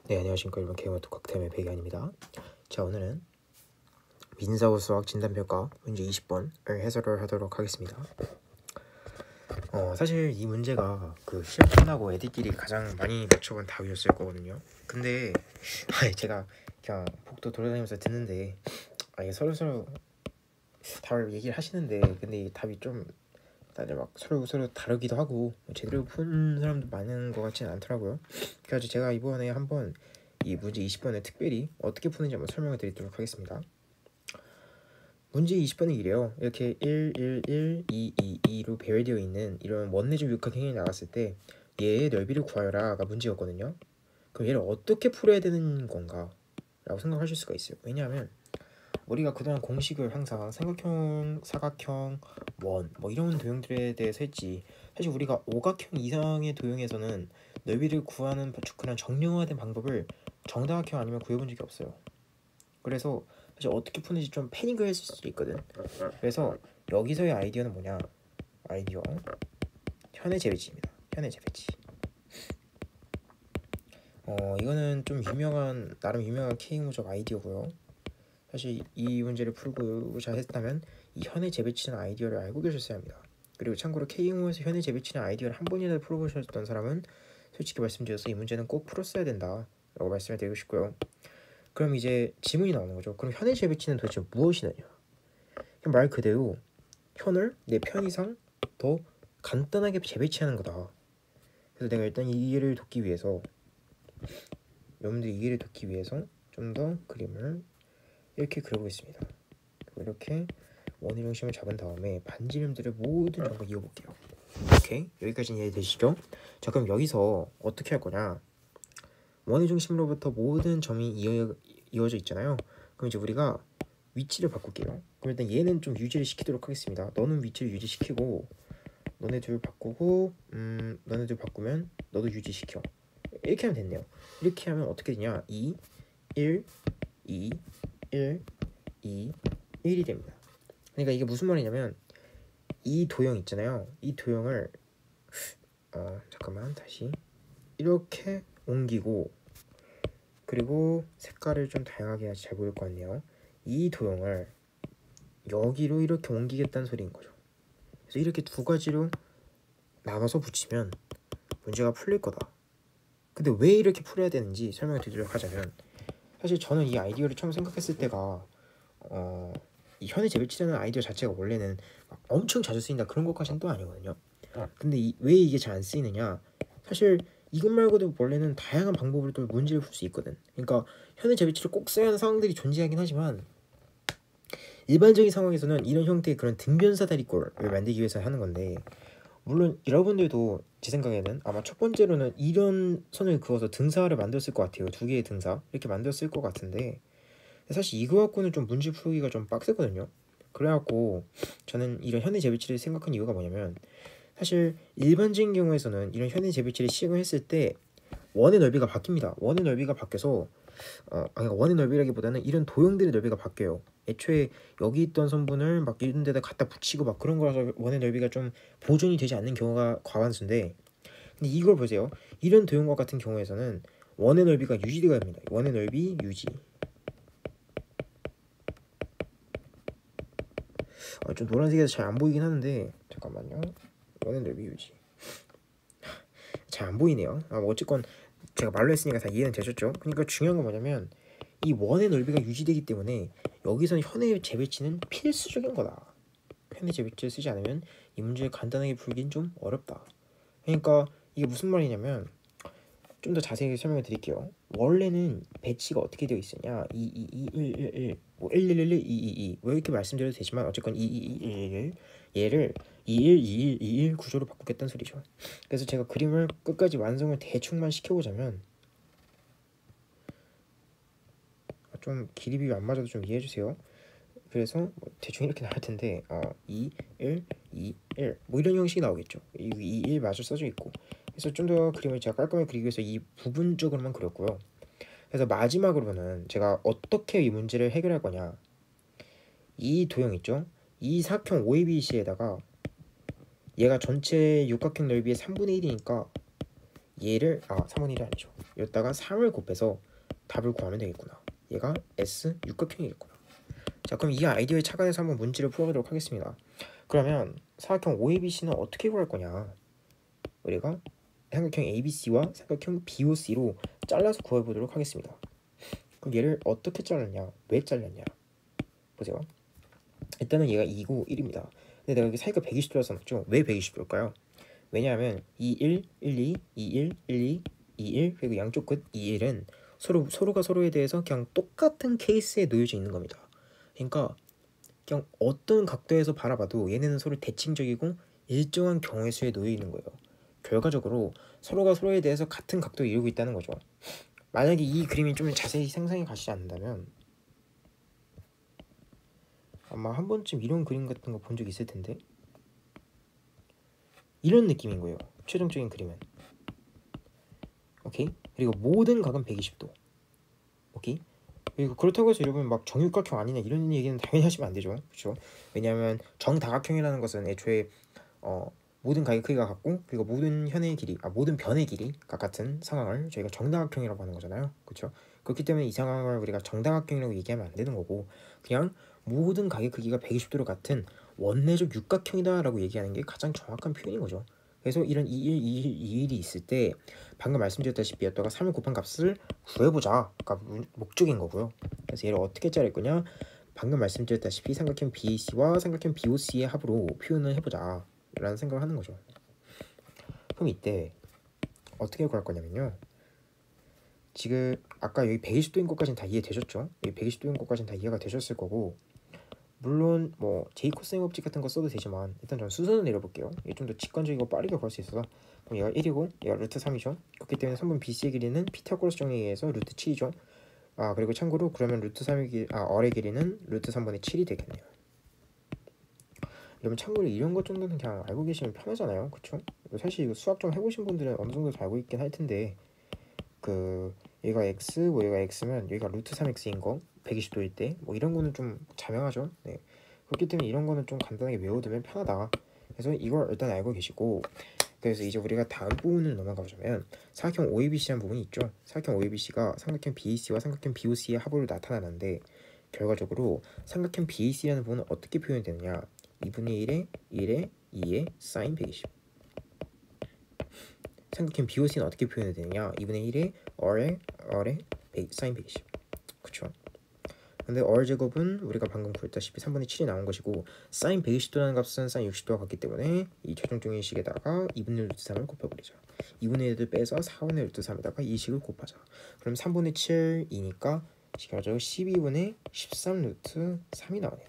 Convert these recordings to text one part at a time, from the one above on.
네, 안녕하십니까. 일본 개그마토 칵테일의 백이안입니다. 자, 오늘은 민사고 수학 진단평가 문제 20번을 해설을 하도록 하겠습니다. 사실 이 문제가 그 시험 끝나고 애들끼리 가장 많이 맞춰본 답이었을 거거든요. 근데 제가 그냥 복도 돌아다니면서 듣는데 이게 서로 답을 얘기를 하시는데, 근데 이 답이 좀 다들 막 서로 다르기도 하고 제대로 푼 사람도 많은 것 같지는 않더라고요. 그래서 제가 이번에 한번 이 문제 20번에 특별히 어떻게 푸는지 한번 설명을 드리도록 하겠습니다. 문제 20번은 이래요. 이렇게 1, 1, 1, 2, 2, 2로 배열되어 있는 이런 원내적 육각형이 나왔을 때 얘의 넓이를 구하여라가 문제였거든요. 그럼 얘를 어떻게 풀어야 되는 건가 라고 생각하실 수가 있어요. 왜냐하면 우리가 그동안 공식을 항상 삼각형, 사각형, 원 뭐 이런 도형들에 대해서 했지, 사실 우리가 오각형 이상의 도형에서는 넓이를 구하는 그런 정량화된 방법을 정다각형 아니면 구해본 적이 없어요. 그래서 사실 어떻게 푸는지 좀 패닉을 했을 수도 있거든. 그래서 여기서의 아이디어는 뭐냐, 아이디어 현의 재배치입니다. 현의 재배치. 이거는 좀 나름 유명한 K무적 아이디어고요. 사실 이 문제를 풀고자 했다면 이 현의 재배치는 아이디어를 알고 계셨어야 합니다. 그리고 참고로 K무에서 현의 재배치는 아이디어를 한 번이라도 풀어보셨던 사람은 솔직히 말씀드려서 이 문제는 꼭 풀었어야 된다 라고 말씀을 드리고 싶고요. 그럼 이제 질문이 나오는 거죠. 그럼 현의 재배치는 도대체 무엇이느냐. 말 그대로 현을 내 편 이상 더 간단하게 재배치하는 거다. 그래서 내가 일단 이해를 돕기 위해서, 여러분들이 이해를 돕기 위해서 좀 더 그림을 이렇게 그려보겠습니다. 이렇게 원의 중심을 잡은 다음에 반지름들을 모든 전부 이어볼게요. 오케이, 여기까지는 이해되시죠? 자, 그럼 여기서 어떻게 할 거냐, 원의 중심으로부터 모든 점이 이어져 있잖아요. 그럼 이제 우리가 위치를 바꿀게요. 그럼 일단 얘는 좀 유지를 시키도록 하겠습니다. 너는 위치를 유지시키고, 너네 둘 바꾸고, 너네 둘 바꾸면 너도 유지시켜. 이렇게 하면 됐네요. 이렇게 하면 어떻게 되냐, 2, 1, 2, 1, 2, 1이 됩니다. 그러니까 이게 무슨 말이냐면, 이 도형 있잖아요. 이 도형을 잠깐만 다시 이렇게 옮기고, 그리고 색깔을 좀 다양하게 해야지 잘 보일 것 같네요. 이 도형을 여기로 이렇게 옮기겠다는 소리인 거죠. 그래서 이렇게 두 가지로 나눠서 붙이면 문제가 풀릴 거다. 근데 왜 이렇게 풀어야 되는지 설명을 드리도록 하자면, 사실 저는 이 아이디어를 처음 생각했을 때가 이 현의 재배치라는 아이디어 자체가 원래는 막 엄청 자주 쓰인다 그런 것까지는 또 아니거든요. 근데 왜 이게 잘 안 쓰이느냐, 사실 이것 말고도 원래는 다양한 방법으로 또 문제를 풀 수 있거든. 그러니까 현의 재배치를 꼭 써야 하는 상황들이 존재하긴 하지만, 일반적인 상황에서는 이런 형태의 그런 등변사다리꼴을 만들기 위해서 하는 건데, 물론 여러분들도 제 생각에는 아마 첫 번째로는 이런 선을 그어서 등사를 만들었을 것 같아요. 두 개의 등사 이렇게 만들었을 것 같은데, 사실 이거 갖고는 좀 문제 풀기가 좀 빡세거든요. 그래갖고 저는 이런 현의 재배치를 생각한 이유가 뭐냐면, 사실 일반적인 경우에서는 이런 현의 재배치를 시행했을 때 원의 넓이가 바뀝니다. 원의 넓이가 바뀌어서 원의 넓이라기보다는 이런 도형들의 넓이가 바뀌어요. 애초에 여기 있던 선분을 막 이런 데다 갖다 붙이고 막 그런 거라서 원의 넓이가 좀 보존이 되지 않는 경우가 과반수인데, 근데 이걸 보세요. 이런 도형과 같은 경우에서는 원의 넓이가 유지가 됩니다. 원의 넓이 유지. 좀 노란색에서 잘 안 보이긴 하는데 잠깐만요. 원의 넓이 유지 잘 안 보이네요. 뭐 어쨌건 제가 말로 했으니까 다 이해는 되셨죠? 그러니까 중요한 건 뭐냐면, 이 원의 넓이가 유지되기 때문에 여기서는 현의 재배치는 필수적인 거다. 현의 재배치를 쓰지 않으면 이 문제를 간단하게 풀긴 좀 어렵다. 그러니까 이게 무슨 말이냐면, 좀 더 자세히 설명을 드릴게요. 원래는 배치가 어떻게 되어 있으냐, 2, 2, 2, 1, 1, 1, 뭐 1, 1, 1, 1, 2, 2, 2, 뭐 이렇게 말씀드려도 되지만 어쨌건 2, 2, 2, 1, 1, 얘를 2, 1, 2, 1, 2, 1 구조로 바꾸겠다는 소리죠. 그래서 제가 그림을 끝까지 완성을 대충만 시켜보자면, 좀 길이 비교 안 맞아도 좀 이해해주세요. 그래서 뭐 대충 이렇게 나올 텐데 2, 1, 2, 1 뭐 이런 형식이 나오겠죠. 2, 1 마저 써져 있고. 그래서 좀 더 그림을 제가 깔끔하게 그리기 위해서 이 부분적으로만 그렸고요. 그래서 마지막으로는 제가 어떻게 이 문제를 해결할 거냐, 이 도형 있죠? 이 사각형 OABC에다가 얘가 전체 육각형 넓이의 3분의 1이니까 얘를 3분의 1이 아니죠. 여기다가 3을 곱해서 답을 구하면 되겠구나. 얘가 S 육각형이겠구나. 자, 그럼 이 아이디어에 착안해서 한번 문제를 풀어보도록 하겠습니다. 그러면 사각형 OABC는 어떻게 구할 거냐? 우리가 삼각형 ABC와 삼각형 BOC로 잘라서 구해보도록 하겠습니다. 그럼 얘를 어떻게 잘랐냐? 왜 잘랐냐? 보세요. 일단은 얘가 2고 1입니다. 근데 내가 여기 사이가 120도라서 써놨죠? 왜 120도일까요? 왜냐하면 21, 12, 21, 12, 21 그리고 양쪽 끝 21은 서로가 서로에 대해서 그냥 똑같은 케이스에 놓여져 있는 겁니다. 그러니까 그냥 어떤 각도에서 바라봐도 얘네는 서로 대칭적이고 일정한 경우의 수에 놓여 있는 거예요. 결과적으로 서로가 서로에 대해서 같은 각도를 이루고 있다는 거죠. 만약에 이 그림이 좀 자세히 상상이 가시지 않는다면 아마 한 번쯤 이런 그림 같은 거 본 적 있을 텐데 이런 느낌인 거예요. 최종적인 그림은. 오케이? 그리고 모든 각은 120도. 오케이? 그리고 그렇다고 해서 여러분 막 정육각형 아니냐 이런 얘기는 당연히 하시면 안 되죠. 그렇죠? 왜냐하면 정다각형이라는 것은 애초에 모든 각의 크기가 같고 그리고 모든 현의 길이 모든 변의 길이가 같은 상황을 저희가 정다각형이라고 하는 거잖아요. 그렇죠? 그렇기 때문에 이 상황을 우리가 정다각형이라고 얘기하면 안 되는 거고 그냥 모든 각의 크기가 120도로 같은 원내적 육각형이다라고 얘기하는 게 가장 정확한 표현인 거죠. 그래서 이런 2일, 2일, 2일이 있을 때 방금 말씀드렸다시피 여기다가 3을 곱한 값을 구해보자가 목적인 거고요. 그래서 얘를 어떻게 자를 거냐? 방금 말씀드렸다시피 삼각형 BAC와 삼각형 BOC의 합으로 표현을 해보자 라는 생각을 하는 거죠. 그럼 이때 어떻게 구할 거냐면요. 지금 아까 여기 120도인 것까지는 다 이해되셨죠? 여기 120도인 것까지는 다 이해가 되셨을 거고 물론 뭐 제이 코사인 법칙 같은 거 써도 되지만 일단 저는 수선을 내려볼게요. 이게 좀 더 직관적이고 빠르게 구할 수 있어서 그럼 얘가 1이고 얘가 루트 3이죠. 그렇기 때문에 3분 BC의 길이는 피타고라스 정리에 의해서 루트 7이죠. 그리고 참고로 그러면 루트 3의 길이 얼의 길이는 루트 3분의 7이 되겠네요. 여러분 참고로 이런 것 정도는 그냥 알고 계시면 편하잖아요. 그쵸? 사실 이거 수학 좀 해보신 분들은 어느 정도 알고 있긴 할 텐데 얘가 x 뭐 얘가 x면 여기가 루트 3x인 거 120도일 때 뭐 이런 거는 좀 자명하죠. 네. 그렇기 때문에 이런 거는 좀 간단하게 외워두면 편하다. 그래서 이걸 일단 알고 계시고 그래서 이제 우리가 다음 부분을 넘어가 보자면 사각형 OABC라는 부분이 있죠. 사각형 OABC가 삼각형 BAC와 삼각형 BOC의 합으로 나타나는데 결과적으로 삼각형 BAC라는 부분은 어떻게 표현이 되느냐 2분의 1에 1에 2에 사인 120 삼각형 BOC는 어떻게 표현이 되느냐 2분의 1에 얼에 사인 120 그쵸? 근데 얼 제곱은 우리가 방금 구했다시피 3분의 7이 나온 것이고 사인 120도라는 값은 사인 60도가 같기 때문에 이 최종적인 식에다가 2분의 1 루트 3을 곱해버리자 2분의 1을 빼서 4분의 1 루트 3에다가 이 식을 곱하자 그럼 3분의 7이니까 결과적으로 12분의 13 루트 3이 나오네요.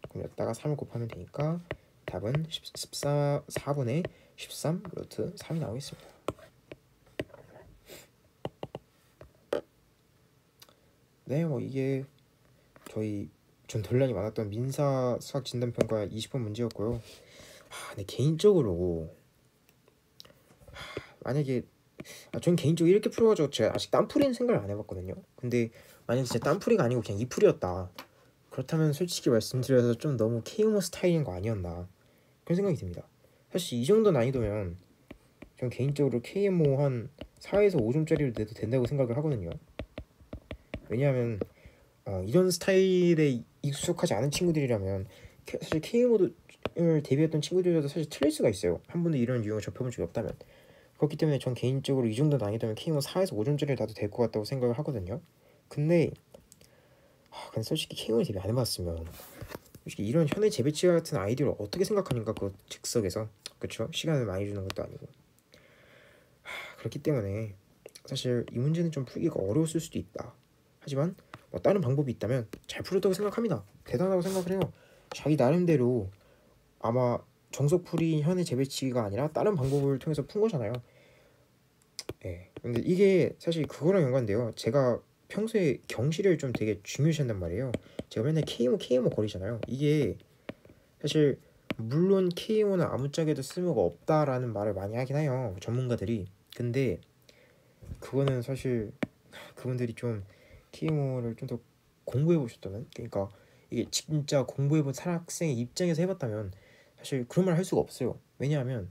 그럼 여기다가 3을 곱하면 되니까 답은 4분의 13 루트 3이 나오겠습니다. 네, 뭐 이게 전 논란이 많았던 민사 수학 진단평가 20번 문제였고요. 근데 개인적으로 만약에 전 개인적으로 이렇게 풀어가지고 제가 아직 땀풀이는 생각을 안 해봤거든요. 근데 만약에 진짜 땀풀이가 아니고 그냥 이풀이었다 그렇다면 솔직히 말씀드려서 좀 너무 KMO 스타일인 거 아니었나 그런 생각이 듭니다. 사실 이 정도 난이도면 전 개인적으로 KMO 한 4에서 5점짜리로 내도 된다고 생각을 하거든요. 왜냐하면 이런 스타일에 익숙하지 않은 친구들이라면 사실 KMO를 대비했던 친구들이라도 사실 틀릴 수가 있어요. 한 번도 이런 유형을 접해본 적이 없다면. 그렇기 때문에 전 개인적으로 이 정도 난이도면 KMO 4에서 5점짜리를 놔도 될 것 같다고 생각을 하거든요. 근데 솔직히 KMO를 대비 안 해봤으면 솔직히 이런 현의 재배치 같은 아이디어를 어떻게 생각하는가 그 즉석에서 그쵸? 시간을 많이 주는 것도 아니고 그렇기 때문에 사실 이 문제는 좀 풀기가 어려웠을 수도 있다. 하지만 뭐 다른 방법이 있다면 잘 풀었다고 생각합니다. 대단하다고 생각을 해요. 자기 나름대로 아마 정석풀이 현의 재배치가 아니라 다른 방법을 통해서 푼 거잖아요. 예. 근데 이게 사실 그거랑 연관돼요. 제가 평소에 경시를 좀 되게 중요시한단 말이에요. 제가 맨날 KMO 거리잖아요. 이게 사실 물론 KMO는 아무짝에도 쓸모가 없다라는 말을 많이 하긴 해요. 전문가들이. 근데 그거는 사실 그분들이 좀 KMO를 좀 더 공부해 보셨다면 그러니까 이게 진짜 공부해 본 학생의 입장에서 해봤다면 사실 그런 말 할 수가 없어요. 왜냐하면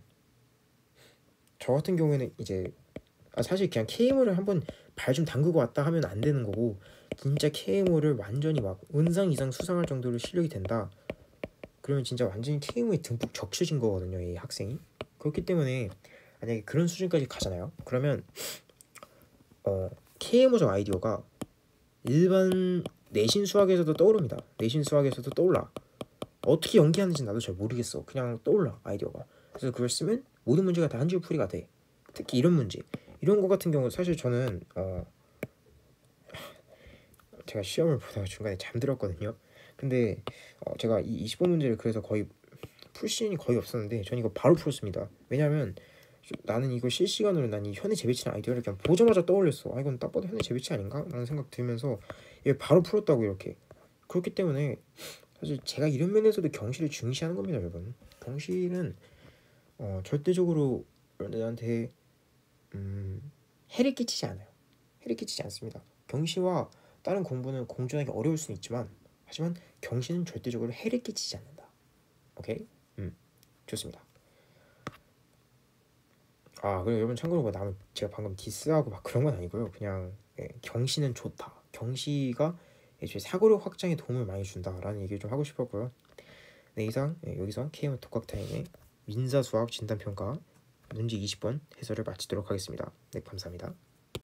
저 같은 경우에는 이제 사실 그냥 KMO를 한번 발 좀 담그고 왔다 하면 안 되는 거고, 진짜 KMO를 완전히 막 은상 이상 수상할 정도로 실력이 된다 그러면 진짜 완전히 KMO에 듬뿍 적셔진 거거든요, 이 학생이. 그렇기 때문에 만약에 그런 수준까지 가잖아요, 그러면 KMO적 아이디어가 일반 내신 수학에서도 떠오릅니다. 내신 수학에서도 떠올라. 어떻게 연기하는지 나도 잘 모르겠어. 그냥 떠올라, 아이디어가. 그래서 그걸 쓰면 모든 문제가 다 한 줄 풀이가 돼. 특히 이런 문제, 이런 거 같은 경우 사실 저는 제가 시험을 보다가 중간에 잠들었거든요. 근데 제가 이 20번 문제를 그래서 거의 풀 시간이 거의 없었는데 전 이거 바로 풀었습니다. 왜냐면 나는 이거 실시간으로 난 이 현에 재배치는 아이디어를 그냥 보자마자 떠올렸어. 이건 딱 봐도 현에 재배치 아닌가? 라는 생각 들면서 이게 바로 풀었다고 이렇게. 그렇기 때문에 사실 제가 이런 면에서도 경시를 중시하는 겁니다, 여러분. 경시는 절대적으로 여러분들한테 해를 끼치지 않아요. 해를 끼치지 않습니다. 경시와 다른 공부는 공존하기 어려울 수는 있지만, 하지만 경시는 절대적으로 해를 끼치지 않는다. 오케이? 좋습니다. 그리고 여러분 참고로 뭐 남은 제가 방금 디스하고 막 그런 건 아니고요. 그냥 경시는 좋다. 경시가 애초에 사고력 확장에 도움을 많이 준다라는 얘기를 좀 하고 싶었고요. 네, 이상 여기서 KM 독학타임의 민사수학 진단평가 문제 20번 해설을 마치도록 하겠습니다. 네, 감사합니다.